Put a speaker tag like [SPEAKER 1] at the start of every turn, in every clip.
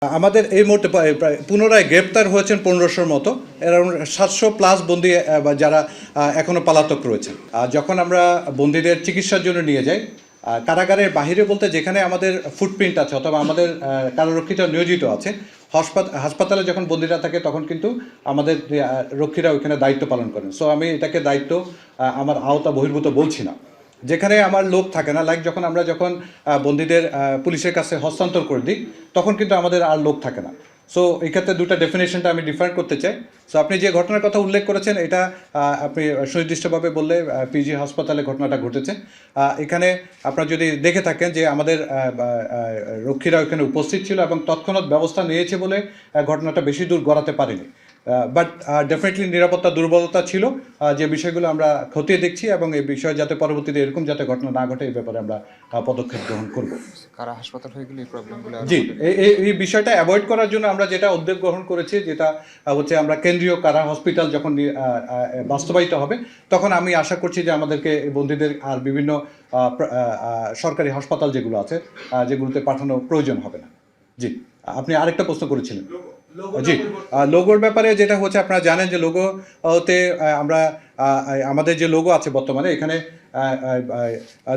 [SPEAKER 1] আমাদের এই মুহূর্তে প্রায় পুনরায় গ্রেপ্তার হয়েছেন 1500-র মতো, অ্যারাউন্ড 700+ বন্দি যারা এখনও পলাতক রয়েছেন। যখন আমরা বন্দীদের চিকিৎসার জন্য নিয়ে যাই, কারাগারের বাহিরে বলতে যেখানে আমাদের ফুটপ্রিন্ট আছে অথবা আমাদের কারারক্ষীরা নিয়োজিত আছে, হাসপাতালে যখন বন্দীরা থাকে তখন কিন্তু আমাদের রক্ষীরা ওইখানে দায়িত্ব পালন করেন। সো আমি এটাকে দায়িত্ব আমার আওতা বহির্ভূত বলছি না। যেখানে আমার লোক থাকে না, লাইক যখন বন্দীদের পুলিশের কাছে হস্তান্তর করে দিই তখন কিন্তু আমাদের আর লোক থাকে না। সো এই ক্ষেত্রে দুটো ডেফিনেশনটা আমি ডিফারেন্ট করতে চাই। সো আপনি যে ঘটনার কথা উল্লেখ করেছেন এটা আপনি সুনির্দিষ্টভাবে বললে পিজি হাসপাতালে ঘটনাটা ঘটেছে। এখানে আপনারা যদি দেখে থাকেন যে আমাদের রক্ষীরা ওখানে উপস্থিত ছিল এবং তৎক্ষণাৎ ব্যবস্থা নিয়েছে বলে ঘটনাটা বেশি দূর গড়াতে পারেনি। বাট ডেফিনেটলি নিরাপত্তা দুর্বলতা ছিল, যে বিষয়গুলো আমরা খতিয়ে দেখছি এবং এই বিষয়ে যাতে পরবর্তীতে এরকম যাতে ঘটনা না ঘটে এই ব্যাপারে আমরা পদক্ষেপ গ্রহণ করব।
[SPEAKER 2] কারা হাসপাতাল হয়ে গেলে এই প্রবলেমগুলো
[SPEAKER 1] জি, এই বিষয়টা অ্যাভয়েড করার জন্য আমরা যেটা উদ্যোগ গ্রহণ করেছি, যেটা হচ্ছে আমরা কেন্দ্রীয় কারা হসপিটাল যখন বাস্তবায়িত হবে তখন আমি আশা করছি যে আমাদেরকে বন্দীদের আর বিভিন্ন সরকারি হাসপাতাল যেগুলো আছে যেগুলোতে পাঠানো প্রয়োজন হবে না। জি, আপনি আরেকটা প্রশ্ন করেছিলেন। জি, লোগোর ব্যাপারে যেটা হচ্ছে আপনারা জানেন যে লোগোতে আমরা আমাদের যে লোগো আছে বর্তমানে এখানে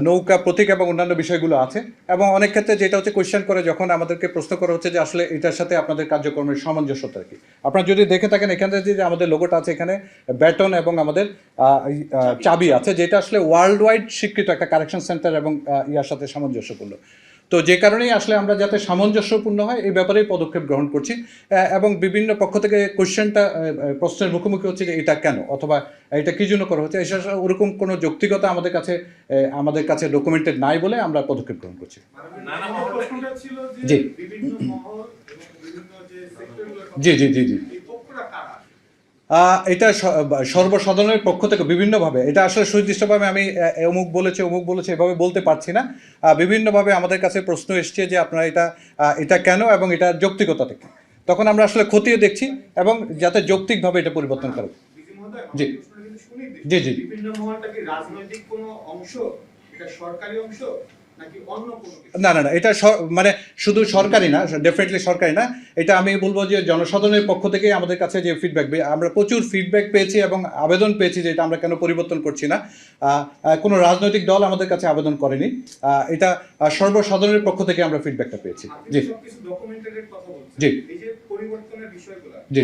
[SPEAKER 1] নৌকা প্রতীক এবং অন্যান্য বিষয়গুলো আছে এবং অনেক ক্ষেত্রে যেটা হচ্ছে কোয়েশ্চেন করে যখন আমাদেরকে প্রশ্ন করা হচ্ছে যে আসলে এটার সাথে আপনাদের কার্যক্রমের সামঞ্জস্যতা কি। আপনারা যদি দেখে থাকেন এখানে যে আমাদের লোগোটা আছে এখানে ব্যাটন এবং আমাদের চাবি আছে, যেটা আসলে ওয়ার্ল্ড ওয়াইড স্বীকৃত একটা কারেকশন সেন্টার এবং ইয়ার সাথে সামঞ্জস্যপূর্ণ। তো যে কারণেই আসলে আমরা যাতে সামঞ্জস্যপূর্ণ হয় এই ব্যাপারেই পদক্ষেপ গ্রহণ করছি এবং বিভিন্ন পক্ষ থেকে প্রশ্নের মুখোমুখি হচ্ছে যে এটা কেন অথবা এটা কী জন্য করা হচ্ছে, এটা ওরকম কোনো যৌক্তিকতা আমাদের কাছে ডকুমেন্টেড নাই বলে আমরা পদক্ষেপ গ্রহণ করছি। জি জি জি জি জি এটা সর্বসাধারণের পক্ষ থেকে বিভিন্নভাবে, এটা আসলে সুনির্দিষ্টভাবে আমি অমুক বলেছে এভাবে বলতে পারছি না। বিভিন্নভাবে আমাদের কাছে প্রশ্ন এসছে যে আপনারা এটা কেন এবং এটার যৌক্তিকতা থেকে, তখন আমরা আসলে খতিয়ে দেখছি এবং যাতে যৌক্তিকভাবে এটা পরিবর্তন করে। জি জি জি
[SPEAKER 3] রাজনৈতিক কোনো অংশ, এটা সরকারি অংশ
[SPEAKER 1] না, এটা মানে শুধু সরকারি না, ডেফিনেটলি সরকারি না। এটা আমি বলবো যে জনসাধারণের পক্ষ থেকেই আমাদের কাছে যে ফিডব্যাক, আমরা প্রচুর ফিডব্যাক পেয়েছি এবং আবেদন পেয়েছি যে এটা আমরা কেন পরিবর্তন করছি না। কোনো রাজনৈতিক দল আমাদের কাছে আবেদন করেনি, এটা সর্বসাধারণের পক্ষ থেকে আমরা ফিডব্যাকটা পেয়েছি। জি জি জি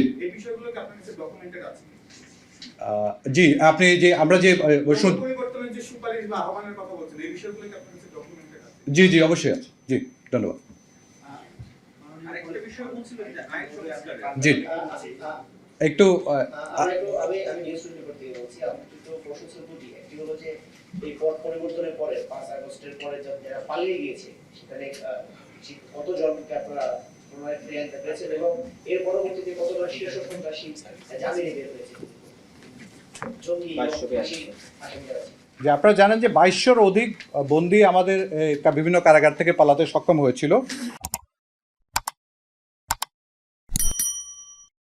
[SPEAKER 1] জি আপনি যে আমরা যে জি জি অবশ্যই আছে। জি ধন্যবাদ। জি একটু
[SPEAKER 4] এই পথ পরিবর্তনের পরে 5 আগস্টের পরে যারা পালিয়ে গিয়েছে সেখানে কতজনকে আপনারা পুনরায় ফিরিয়ে আনতে পেরেছেন এবং এর পরবর্তীতে কতজন শীর্ষ সন্ত্রাসী জামিনে বের হয়েছে?
[SPEAKER 1] যে আপনারা জানেন যে 2200-র অধিক বন্দী আমাদের বিভিন্ন কারাগার থেকে পালাতে সক্ষম হয়েছিল।